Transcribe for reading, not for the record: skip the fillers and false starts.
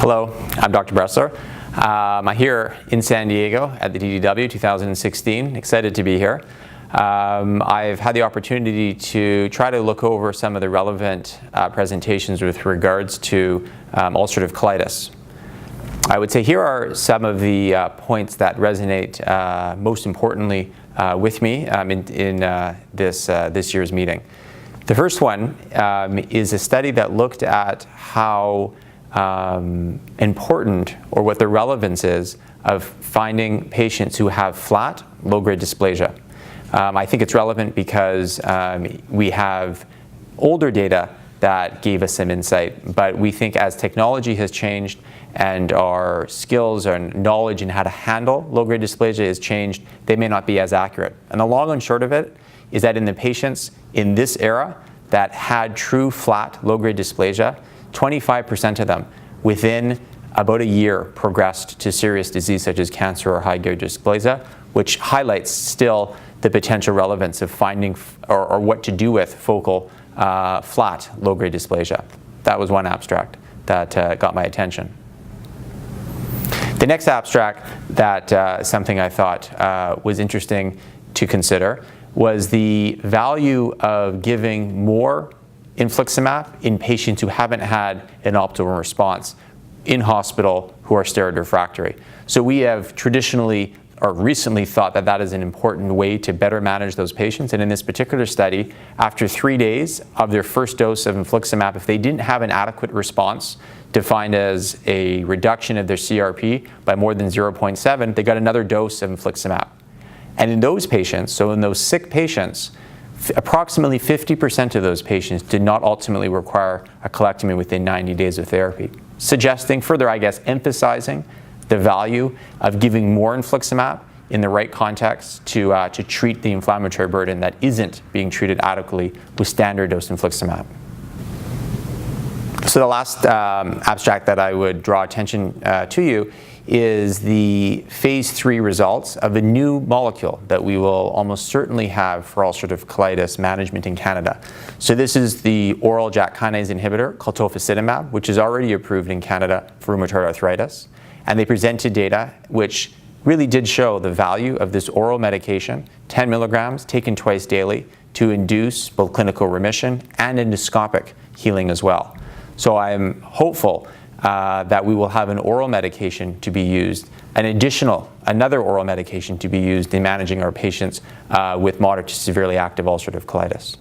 Hello, I'm Dr. Bressler. I'm here in San Diego at the DDW 2016. Excited to be here. I've had the opportunity to try to look over some of the relevant presentations with regards to ulcerative colitis. I would say here are some of the points that resonate most importantly with me in this year's meeting. The first one is a study that looked at how important, or what the relevance is, of finding patients who have flat, low-grade dysplasia. I think it's relevant because we have older data that gave us some insight, but we think as technology has changed and our skills and knowledge in how to handle low-grade dysplasia has changed, they may not be as accurate. And the long and short of it is that in the patients in this era that had true flat low-grade dysplasia, 25% of them within about a year progressed to serious disease such as cancer or high-grade dysplasia, which highlights still the potential relevance of finding or what to do with focal flat low-grade dysplasia. That was one abstract that got my attention. The next abstract that something I thought was interesting to consider was the value of giving more infliximab in patients who haven't had an optimal response in hospital who are steroid refractory. So we have traditionally or recently thought that that is an important way to better manage those patients. And in this particular study, after 3 days of their first dose of infliximab, if they didn't have an adequate response, defined as a reduction of their CRP by more than 0.7, they got another dose of infliximab. And in those patients, so in those sick patients, approximately 50% of those patients did not ultimately require a colectomy within 90 days of therapy, suggesting further, I guess, emphasizing the value of giving more infliximab in the right context to treat the inflammatory burden that isn't being treated adequately with standard dose infliximab. So the last abstract that I would draw attention to you is the phase 3 results of a new molecule that we will almost certainly have for ulcerative colitis management in Canada. So this is the oral JAK kinase inhibitor called tocilizumab, which is already approved in Canada for rheumatoid arthritis. And they presented data which really did show the value of this oral medication, 10 milligrams taken twice daily, to induce both clinical remission and endoscopic healing as well. So I'm hopeful that we will have an oral medication to be used, another oral medication to be used in managing our patients with moderate to severely active ulcerative colitis.